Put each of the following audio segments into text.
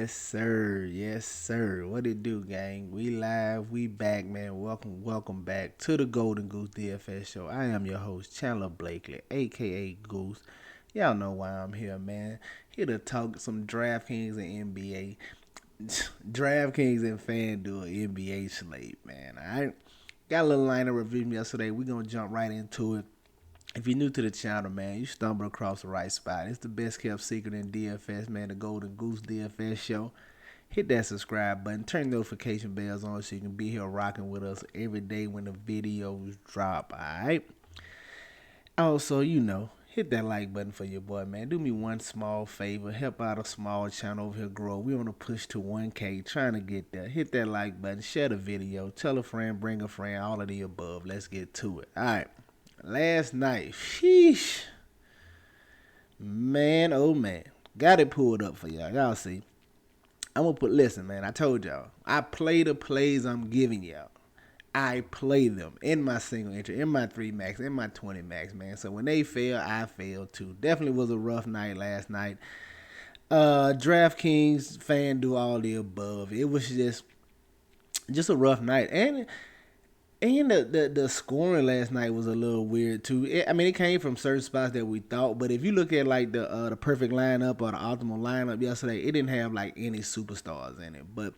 Yes, sir. Yes, sir. What it do, gang? We live. We back, man. Welcome back to the Golden Goose DFS show. I am your host, Chandler Blakely, aka Goose. Y'all know why I'm here, man. Here to talk some DraftKings and NBA, DraftKings and FanDuel NBA slate, man. I got a little lineup review yesterday. We gonna jump right into it. If you're new to the channel, man, you stumbled across the right spot. It's the best kept secret in DFS, man, the Golden Goose DFS show. Hit that subscribe button, turn notification bells on so you can be here rocking with us every day when the videos drop, alright? Also, hit that like button for your boy, man. Do me one small favor. Help out a small channel over here grow. We on a push to 1K, trying to get there. Hit that like button, share the video, tell a friend, bring a friend, all of the above. Let's get to it. Alright. Last night, sheesh, man, oh man, got it pulled up for y'all. Y'all see, listen, man, I told y'all, I play the plays I'm giving y'all. I play them in my single entry, in my 3 max, in my 20 max, man. So when they fail, I fail too. Definitely was a rough night last night. DraftKings, FanDuel, all the above. It was just a rough night. And the scoring last night was a little weird too. It came from certain spots that we thought, but if you look at like the perfect lineup or the optimal lineup yesterday, it didn't have like any superstars in it. But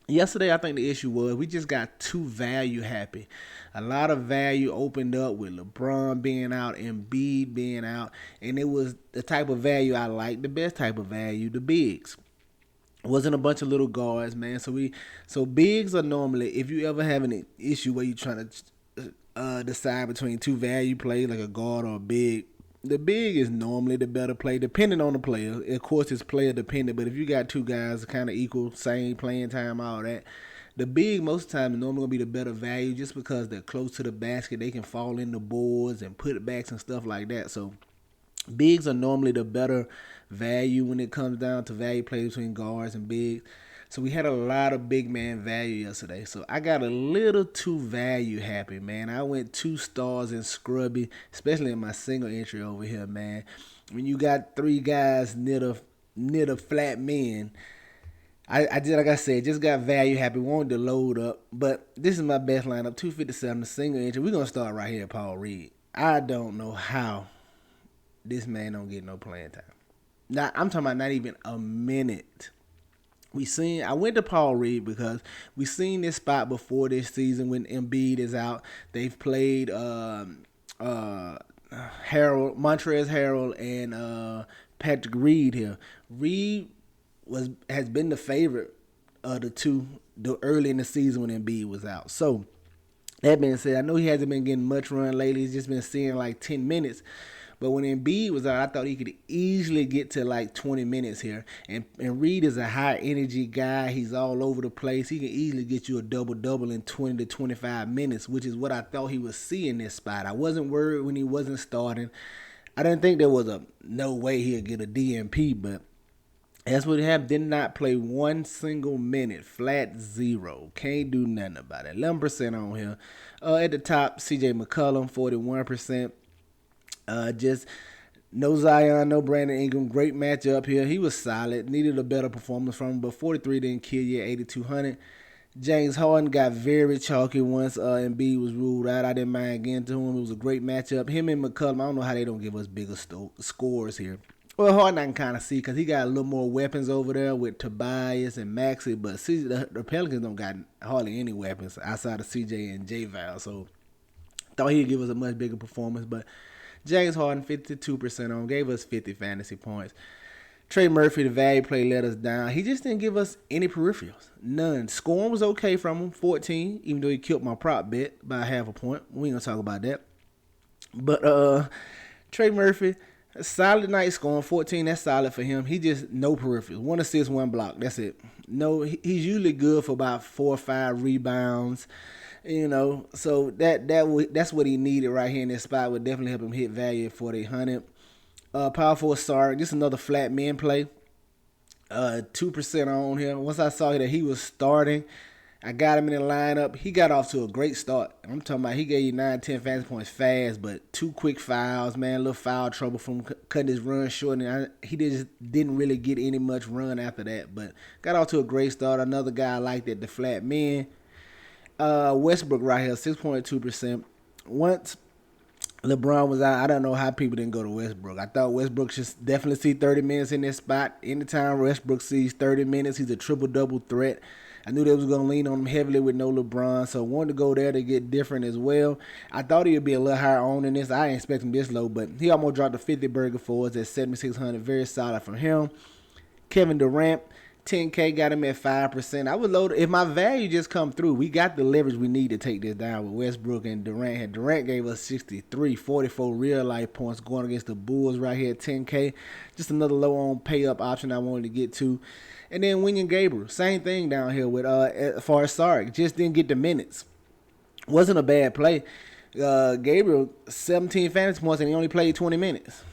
yesterday, I think the issue was we just got too value happy. A lot of value opened up with LeBron being out and Embiid being out, and it was the type of value I like, the best type of value, the bigs. Wasn't a bunch of little guards, man. So bigs are normally, if you ever have an issue where you're trying to decide between two value plays like a guard or a big, the big is normally the better play, depending on the player. Of course, it's player dependent, but if you got two guys kind of equal, same playing time, all that, the big most of the time is normally gonna be the better value just because they're close to the basket. They can fall in the boards and put it backs and stuff like that. So bigs are normally the better value when it comes down to value play between guards and bigs. So we had a lot of big man value yesterday. So I got a little too value happy, man. I went 2 stars in scrubby, especially in my single entry over here, man. When you got 3 guys near the flat men, I did like I said, just got value happy, wanted to load up. But this is my best lineup, 257, the single entry. We're gonna start right here, Paul Reed. I don't know how this man don't get no playing time. Now I'm talking about not even a minute. I went to Paul Reed because we seen this spot before this season when Embiid is out. They've played Harold, Montrezl Harrell, and Patrick Reed here. Reed has been the favorite of the two early in the season when Embiid was out. So that being said, I know he hasn't been getting much run lately. He's just been seeing like 10 minutes. But when Embiid was out, I thought he could easily get to like 20 minutes here. And Reed is a high energy guy. He's all over the place. He can easily get you a double-double in 20 to 25 minutes, which is what I thought he would see in this spot. I wasn't worried when he wasn't starting. I didn't think there was no way he'd get a DNP, but that's what happened. Did not play one single minute. Flat zero. Can't do nothing about it. 11% on here. At the top, CJ McCollum, 41%. Just no Zion, no Brandon Ingram. Great matchup here. He was solid. Needed a better performance from him, but 43 didn't kill you at 8,200. James Harden got very chalky once Embiid was ruled out. I didn't mind getting to him. It was a great matchup. Him and McCollum, I don't know how they don't give us bigger scores here. Well, Harden I can kind of see because he got a little more weapons over there with Tobias and Maxey, but the Pelicans don't got hardly any weapons outside of CJ and J-Val, so thought he'd give us a much bigger performance, but James Harden, 52% on, gave us 50 fantasy points. Trey Murphy, the value play, let us down. He just didn't give us any peripherals. None. Scoring was okay from him, 14, even though he killed my prop bet by half a point. We ain't going to talk about that. But Trey Murphy, a solid night scoring, 14, that's solid for him. He just, no peripherals. 1 assist, 1 block, that's it. No, he's usually good for about 4 or 5 rebounds. So that's what he needed right here in this spot. Would definitely help him hit value at 4,800. Power forward Sark, just another flat men play. 2% on him. Once I saw that he was starting, I got him in the lineup. He got off to a great start. I'm talking about he gave you 9, 10 fantasy points fast, but 2 quick fouls, man. A little foul trouble from cutting his run short. And he just didn't really get any much run after that. But got off to a great start. Another guy I liked at the flat men. Westbrook right here, 6.2%. Once LeBron was out, I don't know how people didn't go to Westbrook. I thought Westbrook should definitely see 30 minutes in this spot. Anytime Westbrook sees 30 minutes, he's a triple-double threat. I knew they was going to lean on him heavily with no LeBron, so I wanted to go there to get different as well. I thought he would be a little higher on than this. I didn't expect him this low, but he almost dropped a 50 burger for us at 7,600. Very solid from him. Kevin Durant, 10K, got him at 5%. I would load if my value just come through. We got the leverage we need to take this down with Westbrook and Durant. Durant gave us 63, 44 real life points going against the Bulls right here at 10K. Just another low on pay up option I wanted to get to. And then William Gabriel, same thing down here with as far as Sark, just didn't get the minutes. Wasn't a bad play. Gabriel 17 fantasy points and he only played 20 minutes.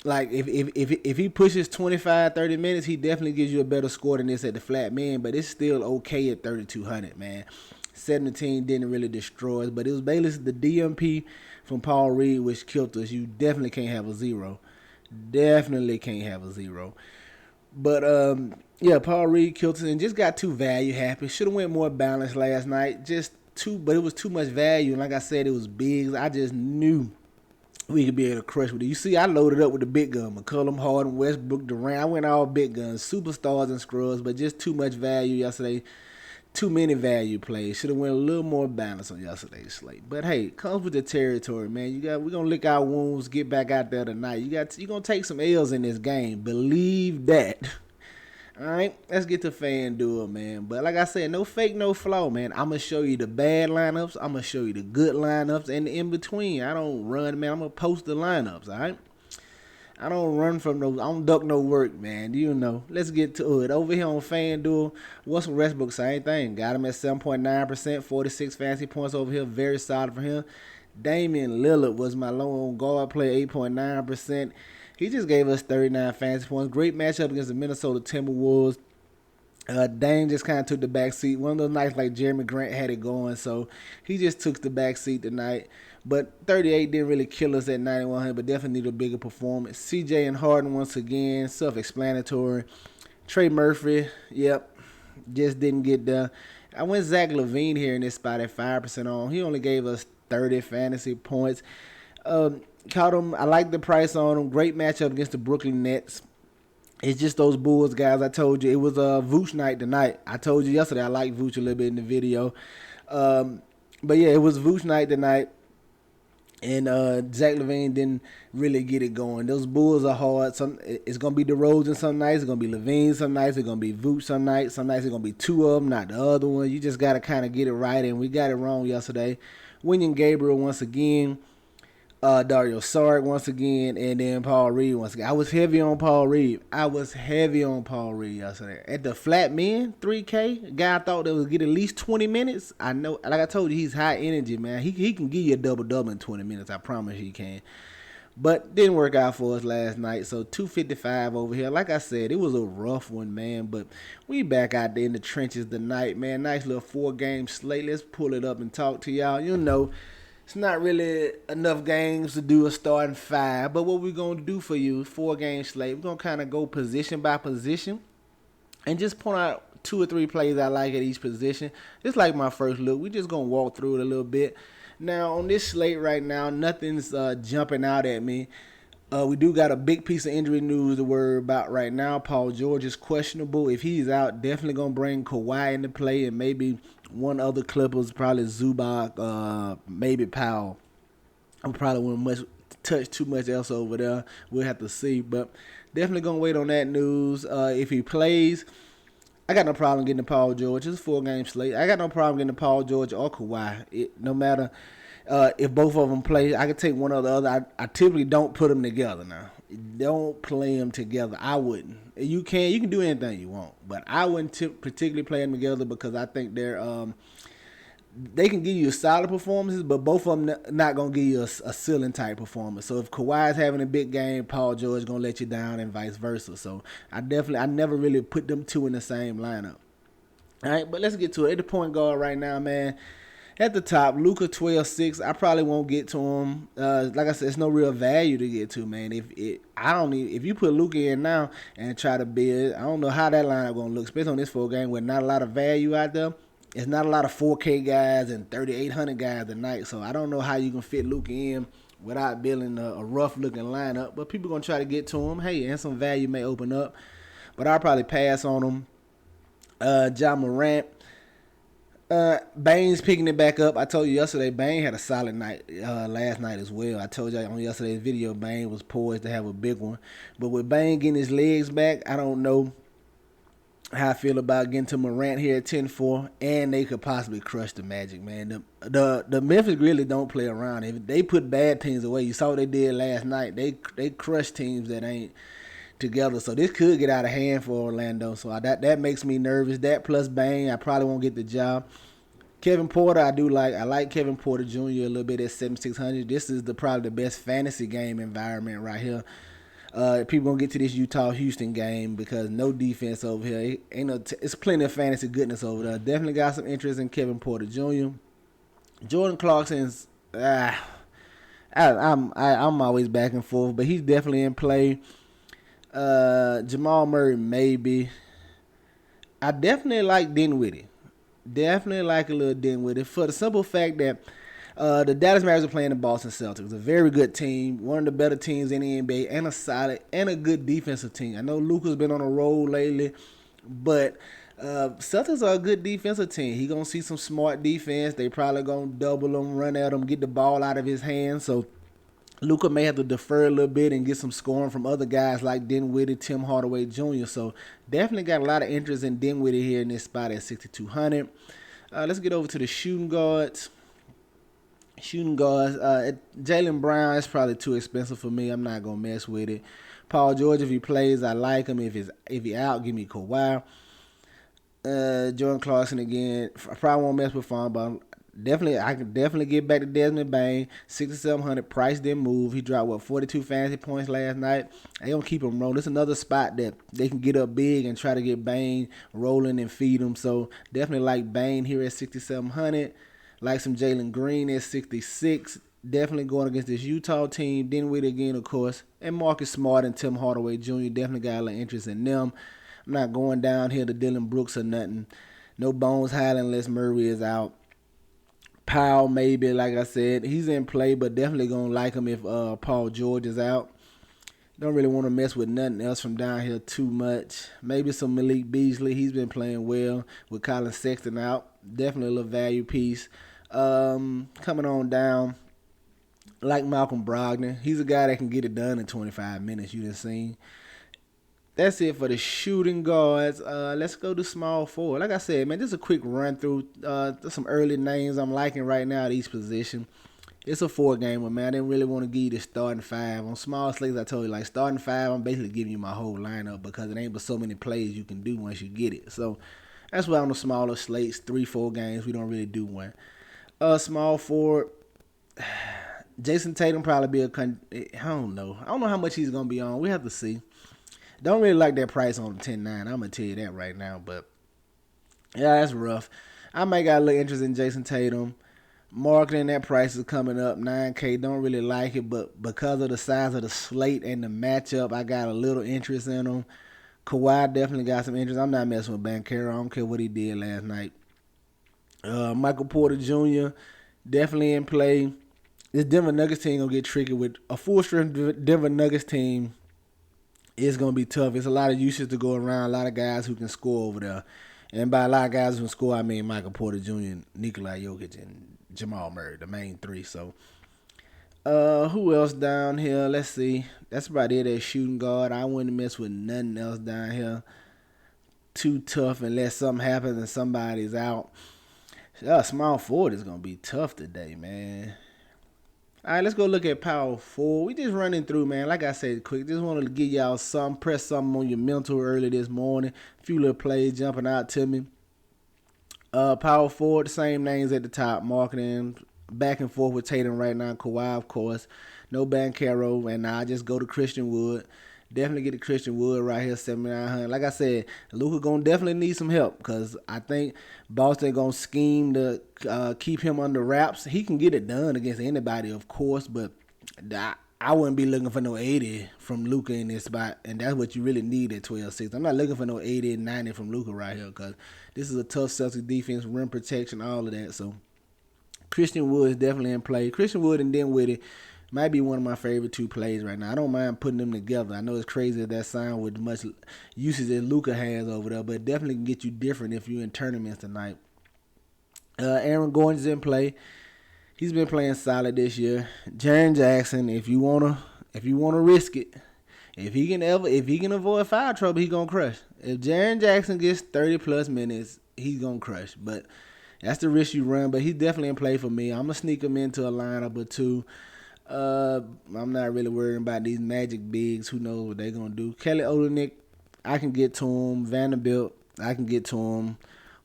Like if he pushes 25, 30 minutes, he definitely gives you a better score than this at the flat men, but it's still okay at 3,200, man. 17 didn't really destroy us, but it was basically the DMP from Paul Reed which killed us. You definitely can't have a zero. Definitely can't have a zero. But yeah, Paul Reed killed us and just got too value happy. Should have went more balanced last night. But it was too much value, and like I said, it was big. I just knew we could be able to crush with it. You see, I loaded up with the big gun. McCollum, Harden, Westbrook, Durant. I went all big guns, superstars and scrubs, but just too much value yesterday. Too many value plays. Should have went a little more balance on yesterday's slate. But hey, comes with the territory, man. We're gonna lick our wounds, get back out there tonight. You're gonna take some L's in this game. Believe that. All right, let's get to FanDuel, man. But like I said, no fake, no flaw, man. I'm going to show you the bad lineups. I'm going to show you the good lineups and the in-between. I don't run, man. I'm going to post the lineups, all right? I don't run from those. I don't duck no work, man. You know. Let's get to it. Over here on FanDuel, Russell Westbrook, same thing. Got him at 7.9%, 46 fantasy points over here. Very solid for him. Damian Lillard was my low on guard play, 8.9%. He just gave us 39 fantasy points. Great matchup against the Minnesota Timberwolves. Dame just kind of took the back seat. One of those nights like Jeremy Grant had it going, so he just took the back seat tonight. But 38 didn't really kill us at 9,100, but definitely need a bigger performance. CJ and Harden once again, self-explanatory. Trey Murphy, yep, just didn't get done. I went Zach LaVine here in this spot at 5% on. He only gave us 30 fantasy points. Caught him. I like the price on him. Great matchup against the Brooklyn Nets. It's just those Bulls guys. I told you it was a Vooch night tonight. I told you yesterday I liked Vooch a little bit in the video. But yeah, it was Vooch night tonight. And Zach LaVine didn't really get it going. Those Bulls are hard. It's going to be DeRozan some nights. It's going to be LaVine some nights. It's going to be Vooch some nights. Some nights it's going to be two of them, not the other one. You just got to kind of get it right. And we got it wrong yesterday. William Gabriel once again. Dario Saric once again, and then Paul Reed once again. I was heavy on Paul Reed yesterday. At the flat men, 3K, guy I thought that was get at least 20 minutes. I know, like I told you, he's high energy, man. He can give you a double-double in 20 minutes. I promise he can. But didn't work out for us last night, so 255 over here. Like I said, it was a rough one, man, but we back out there in the trenches tonight, man. Nice little 4-game slate. Let's pull it up and talk to y'all. You know, it's not really enough games to do a starting 5, but what we're going to do for you, 4-game slate, we're going to kind of go position by position and just point out 2 or 3 plays I like at each position. Just like my first look, we're just going to walk through it a little bit. Now, on this slate right now, nothing's jumping out at me. We do got a big piece of injury news to worry about right now. Paul George is questionable. If he's out, definitely going to bring Kawhi into play and maybe one other Clippers, probably Zubac, maybe Powell. I probably wouldn't touch too much else over there. We'll have to see. But definitely going to wait on that news. If he plays, I got no problem getting to Paul George. It's a 4-game slate. I got no problem getting to Paul George or Kawhi. No matter if both of them play, I could take one or the other. I typically don't put them together now. Don't play them together. I wouldn't. You can do anything you want, but I wouldn't particularly play them together because I think they can give you solid performances, but both of them not gonna give you a ceiling type performance. So if Kawhi's having a big game, Paul George is gonna let you down, and vice versa. So I never really put them two in the same lineup. All right, but let's get to it. At the point guard right now, man. At the top, Luka 12-6. I probably won't get to him. Like I said, it's no real value to get to, man. If you put Luka in now and try to build, I don't know how that lineup gonna look, especially on this full game with not a lot of value out there. It's not a lot of 4K guys and 3,800 guys tonight, so I don't know how you can fit Luka in without building a rough looking lineup. But people gonna try to get to him. Hey, and some value may open up, but I'll probably pass on him. Ja Morant. Bane's picking it back up. I told you yesterday, Bane had a solid night last night as well. I told you on yesterday's video, Bane was poised to have a big one. But with Bane getting his legs back, I don't know how I feel about getting to Morant here at 10-4, and they could possibly crush the Magic, man. The Memphis really don't play around. If they put bad teams away, you saw what they did last night. They crushed teams that ain't together. So this could get out of hand for Orlando. So that makes me nervous. That plus Bane, I probably won't get the job. Kevin Porter, I like Kevin Porter Jr. a little bit at 7,600. This is probably the best fantasy game environment right here. People gonna get to this Utah-Houston game because no defense over here. It's plenty of fantasy goodness over there. Definitely got some interest in Kevin Porter Jr. Jordan Clarkson's I'm always back and forth, but he's definitely in play. Jamal Murray maybe. I definitely like Dinwiddie. Definitely like a little Dinwiddie for the simple fact that the Dallas Mavericks are playing the Boston Celtics, a very good team, one of the better teams in the NBA, and a solid and a good defensive team. I know Luka's been on a roll lately, but Celtics are a good defensive team. He gonna see some smart defense. They probably gonna double him, run at him, get the ball out of his hands. So Luka may have to defer a little bit and get some scoring from other guys like Dinwiddie, Tim Hardaway Jr. So definitely got a lot of interest in Dinwiddie here in this spot at 6,200. Let's get over to the shooting guards. Jaylen Brown is probably too expensive for me. I'm not gonna mess with it. Paul George, if he plays, I like him. If he out, give me Kawhi. Jordan Clarkson again. I probably won't mess with him, but I can definitely get back to Desmond Bane. 6,700. Price didn't move. He dropped 42 fantasy points last night. They gonna keep him rolling. It's another spot that they can get up big and try to get Bane rolling and feed him. So definitely like Bane here at 6,700. Like some Jalen Green at 66. Definitely going against this Utah team. Dinwiddie again, of course. And Marcus Smart and Tim Hardaway Jr. Definitely got a lot of interest in them. I'm not going down here to Dylan Brooks or nothing. No Bones Highland unless Murray is out. Powell maybe, like I said. He's in play, but definitely going to like him if Paul George is out. Don't really want to mess with nothing else from down here too much. Maybe some Malik Beasley. He's been playing well with Colin Sexton out. Definitely a little value piece. Coming on down, like Malcolm Brogdon. He's a guy that can get it done in 25 minutes. You done seen. That's it for the shooting guards. Let's go to small forward. Like I said, man, just a quick run through. Some early names I'm liking right now at each position. It's a 4-gamer, man. I didn't really want to give you the starting 5. On small slates, I told you, like, starting 5, I'm basically giving you my whole lineup because it ain't but so many plays you can do once you get it. So that's why on the smaller slates, 3-4 games, we don't really do one. Small forward, Jason Tatum probably be I don't know. I don't know how much he's going to be on. We have to see. Don't really like that price on 10-9. I'm going to tell you that right now. But, yeah, that's rough. I might got a little interest in Jason Tatum. Marketing, that price is coming up. 9K, don't really like it. But because of the size of the slate and the matchup, I got a little interest in him. Kawhi definitely got some interest. I'm not messing with Banchero. I don't care what he did last night. Michael Porter Jr. definitely in play. This Denver Nuggets team going to get tricky with a full-strength Denver Nuggets team. It's going to be tough. It's a lot of usage to go around, a lot of guys who can score over there. And by a lot of guys who can score, I mean Michael Porter Jr., Nikola Jokic, and Jamal Murray, the main 3. So, who else down here? Let's see. That's about it at shooting guard. I wouldn't mess with nothing else down here. Too tough unless something happens and somebody's out. Small forward is going to be tough today, man. All right, let's go look at power forward. We just running through, man. Like I said, quick. Just wanted to give y'all something, press something on your mental early this morning. A few little plays jumping out to me. Power forward, the same names at the top. Marketing, back and forth with Tatum right now. Kawhi, of course. No Banchero, and I just go to Christian Wood. Definitely get the Christian Wood right here, 7,900. Like I said, Luka gonna definitely need some help because I think Boston gonna scheme to keep him under wraps. He can get it done against anybody, of course, but I wouldn't be looking for no 80 from Luka in this spot, and that's what you really need at 12-6. I'm not looking for no 80 and 90 from Luka right here because this is a tough Celtics defense, rim protection, all of that. So Christian Wood is definitely in play. Christian Wood and Dinwiddie might be one of my favorite two plays right now. I don't mind putting them together. I know it's crazy that sign with much usage that Luka has over there, but it definitely can get you different if you're in tournaments tonight. Aaron Gordon's in play. He's been playing solid this year. Jaren Jackson, if you wanna risk it, if he can avoid foul trouble, he gonna crush. If Jaren Jackson gets 30+ minutes, he's gonna crush. But that's the risk you run. But he's definitely in play for me. I'm gonna sneak him into a lineup or two. I'm not really worrying about these Magic bigs. Who knows what they're gonna do? Kelly Olynyk, I can get to him. Vanderbilt, I can get to him.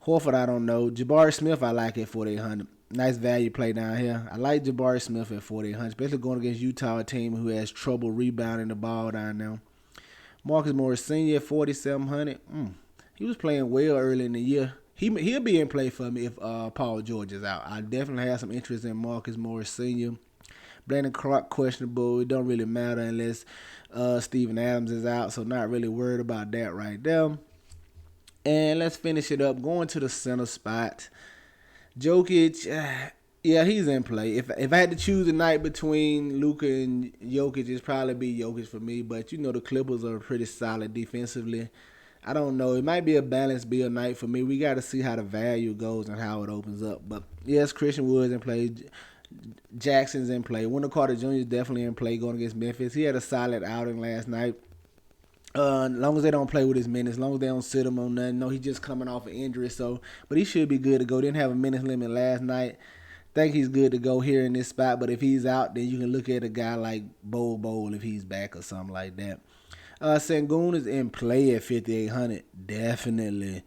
Horford, I don't know. Jabari Smith, I like at 4,800. Nice value play down here. I like Jabari Smith at 4,800, especially going against Utah, a team who has trouble rebounding the ball down there. Marcus Morris Sr. at 4,700. He was playing well early in the year. He'll be in play for me if Paul George is out. I definitely have some interest in Marcus Morris Sr. Brandon Clark questionable. It don't really matter unless Steven Adams is out, so not really worried about that right there. And let's finish it up. Going to the center spot. Jokic, yeah, he's in play. If I had to choose tonight between Luka and Jokic, it'd probably be Jokic for me. But you know the Clippers are pretty solid defensively. I don't know. It might be a balanced bill night for me. We got to see how the value goes and how it opens up. But yes, Christian Wood's in play. Jackson's in play. Wendell Carter Jr. is definitely in play going against Memphis. He had a solid outing last night. As long as they don't play with his minutes, as long as they don't sit him on nothing. No, he's just coming off an injury, but he should be good to go. Didn't have a minutes limit last night. Think he's good to go here in this spot, but if he's out, then you can look at a guy like Bol if he's back or something like that. Sengun is in play at 5,800. Definitely.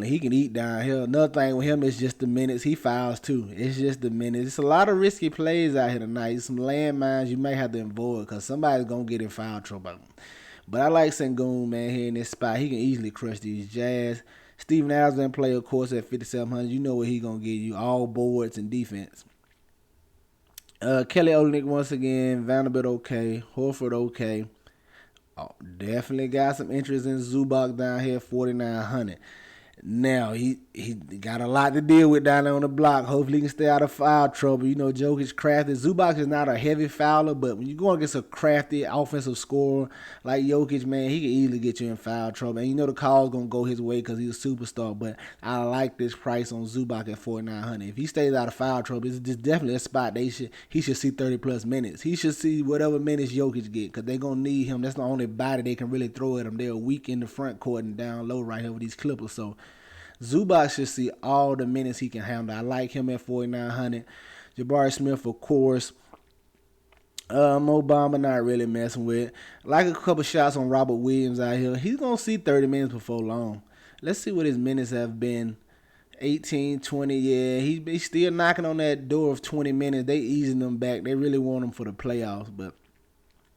He can eat down here. Another thing with him is just the minutes. He fouls too. It's just the minutes. It's a lot of risky plays out here tonight. Some landmines you may have to avoid because somebody's going to get in foul trouble. But I like Sengun, man, here in this spot. He can easily crush these Jazz. Steven Adams in play, of course, at 5,700. You know what he's going to give you. All boards and defense. Kelly Olynyk once again. Vanderbilt okay. Horford okay. Oh, definitely got some interest in Zubac down here, 4,900. Now, he got a lot to deal with down there on the block. Hopefully he can stay out of foul trouble. You know, Jokic's crafty. Zubac is not a heavy fouler, but when you go against a crafty offensive scorer like Jokic, man, he can easily get you in foul trouble. And you know the call's going to go his way because he's a superstar, but I like this price on Zubac at 4,900. If he stays out of foul trouble, it's just definitely a spot he should see 30+ minutes. He should see whatever minutes Jokic get because they're going to need him. That's the only body they can really throw at him. They're weak in the front court and down low right here with these Clippers, so Zubac should see all the minutes he can handle. I like him at 4,900. Jabari Smith, of course. Mo Bamba, not really messing with. Like a couple shots on Robert Williams out here. He's going to see 30 minutes before long. Let's see what his minutes have been. 18, 20, yeah. He's still knocking on that door of 20 minutes. They easing them back. They really want him for the playoffs, but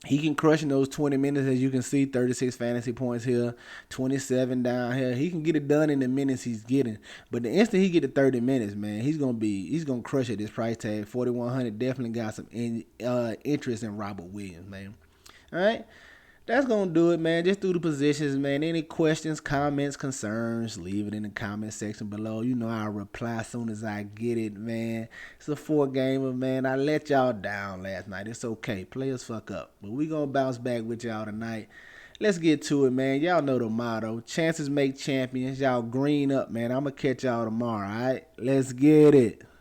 he can crush in those 20 minutes, as you can see, 36 fantasy points here, 27 down here. He can get it done in the minutes he's getting. But the instant he get to 30 minutes, man, he's gonna crush at this price tag. 4,100 definitely got some interest in Robert Williams, man. All right. That's going to do it, man. Just through the positions, man. Any questions, comments, concerns, leave it in the comment section below. You know I'll reply as soon as I get it, man. It's a 4-gamer, man. I let y'all down last night. It's okay. Players fuck up. But we going to bounce back with y'all tonight. Let's get to it, man. Y'all know the motto. Chances make champions. Y'all green up, man. I'm going to catch y'all tomorrow, all right? Let's get it.